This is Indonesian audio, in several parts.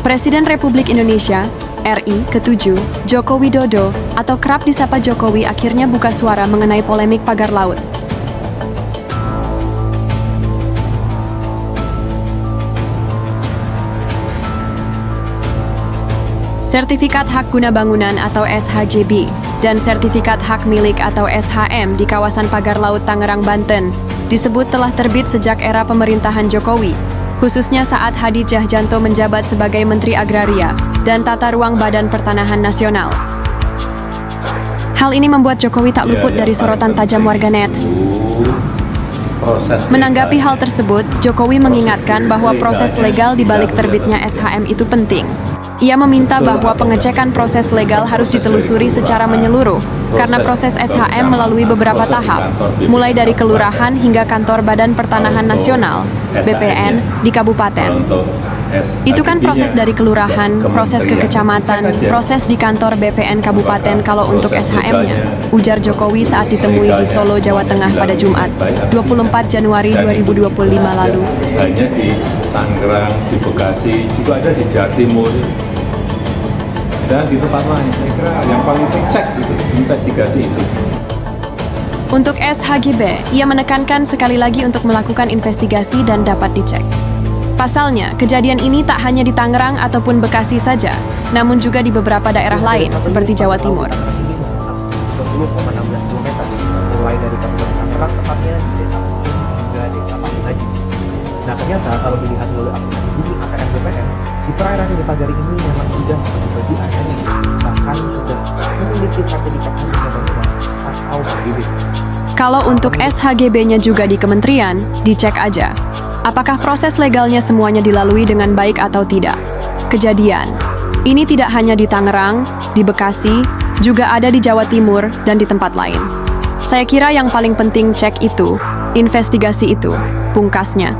Presiden Republik Indonesia, RI ke-7, Joko Widodo, atau kerap disapa Jokowi akhirnya buka suara mengenai polemik pagar laut. Sertifikat Hak Guna Bangunan atau SHGB dan Sertifikat Hak Milik atau SHM di kawasan pagar laut Tangerang, Banten disebut telah terbit sejak era pemerintahan Jokowi, khususnya saat Hadi Tjahjanto menjabat sebagai Menteri Agraria dan Tata Ruang Badan Pertanahan Nasional. Hal ini membuat Jokowi tak luput dari sorotan tajam warganet. Menanggapi hal tersebut, Jokowi mengingatkan bahwa proses legal di balik terbitnya SHM itu penting. Ia meminta bahwa pengecekan proses legal harus ditelusuri secara menyeluruh, karena proses SHM melalui beberapa tahap, mulai dari kelurahan hingga kantor Badan Pertanahan Nasional, BPN, di kabupaten. Itu kan proses dari kelurahan, proses ke kecamatan, proses di kantor BPN kabupaten kalau untuk SHM-nya, ujar Jokowi saat ditemui di Solo, Jawa Tengah pada Jumat, 24 Januari 2025 lalu. Hanya di Tangerang, di Bekasi, juga ada di Jawa Timur, dan di tempat lain. Saya kira yang paling cek itu, investigasi itu. Untuk SHGB, ia menekankan sekali lagi untuk melakukan investigasi dan dapat dicek. Pasalnya, kejadian ini tak hanya di Tangerang ataupun Bekasi saja, namun juga di beberapa daerah lain, seperti Jawa Timur. 20,16 km, mulai dari Kabupaten Tangerang, tepatnya di Desa Panggung hingga Desa Panggung. Nah, ternyata kalau dilihat melalui aplikasi Bumi APR BPN, di perairan di Pagar ini memang sudah bagi airnya, bahkan sudah memiliki sertifikat Hak Guna Bangunan atau HGB. Kalau untuk SHGB-nya juga di kementerian, dicek aja. Apakah proses legalnya semuanya dilalui dengan baik atau tidak? Kejadian ini tidak hanya di Tangerang, di Bekasi, juga ada di Jawa Timur dan di tempat lain. Saya kira yang paling penting cek itu, investigasi itu, pungkasnya.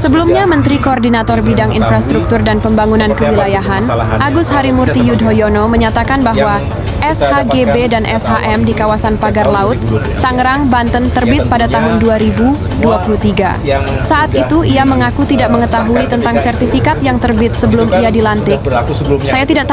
Sebelumnya, Menteri Koordinator Bidang Infrastruktur dan Pembangunan Kewilayahan, Agus Harimurti Yudhoyono, menyatakan bahwa SHGB dan SHM di kawasan pagar laut, Tangerang, Banten terbit pada tahun 2023. Saat itu, ia mengaku tidak mengetahui tentang sertifikat yang terbit sebelum ia dilantik. Saya tidak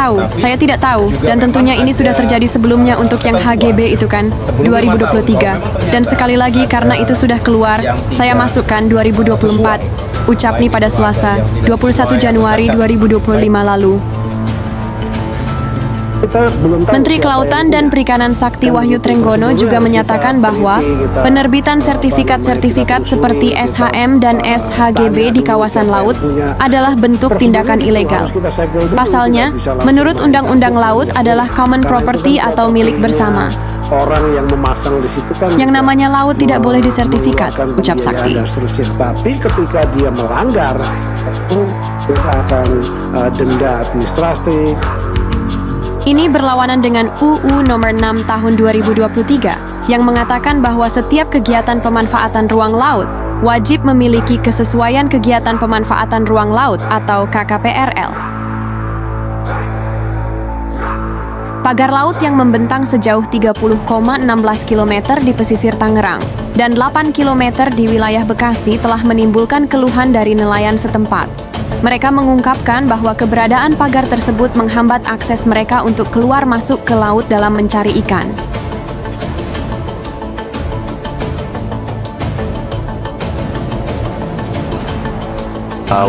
tahu, dan tentunya ini sudah terjadi sebelumnya untuk yang HGB itu kan, 2023. Dan sekali lagi, karena itu sudah keluar, saya masukkan 2024. Ucap nih pada Selasa, 21 Januari 2025 lalu. Menteri Kelautan dan Perikanan Sakti Wahyu Trenggono juga menyatakan bahwa penerbitan sertifikat-sertifikat seperti SHM dan SHGB di kawasan laut adalah bentuk tindakan ilegal. Pasalnya, menurut Undang-Undang Laut adalah common property atau milik bersama. Orang yang memasang di situ kan yang namanya laut tidak boleh disertifikat, ucap Sakti. Tapi ketika dia melanggar, dia akan denda administratif. Ini berlawanan dengan UU Nomor 6 Tahun 2023 yang mengatakan bahwa setiap kegiatan pemanfaatan ruang laut wajib memiliki kesesuaian kegiatan pemanfaatan ruang laut atau KKPRL. Pagar laut yang membentang sejauh 30,16 km di pesisir Tangerang dan 8 km di wilayah Bekasi telah menimbulkan keluhan dari nelayan setempat. Mereka mengungkapkan bahwa keberadaan pagar tersebut menghambat akses mereka untuk keluar masuk ke laut dalam mencari ikan.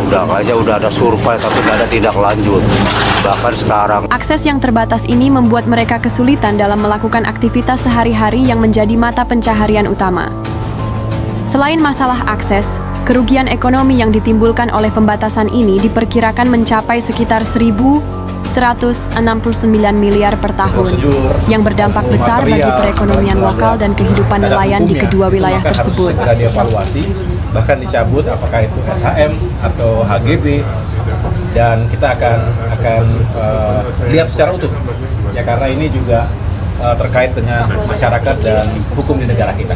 Udah ada survei tapi nggak ada tindak lanjut. Bahkan sekarang akses yang terbatas ini membuat mereka kesulitan dalam melakukan aktivitas sehari-hari yang menjadi mata pencaharian utama. Selain masalah akses, kerugian ekonomi yang ditimbulkan oleh pembatasan ini diperkirakan mencapai sekitar 1.169 miliar per tahun, yang berdampak besar bagi perekonomian lokal dan kehidupan nelayan di kedua wilayah tersebut. Bahkan dicabut apakah itu SHM atau HGB, dan kita akan lihat secara utuh ya, karena ini juga terkait dengan masyarakat dan hukum di negara kita.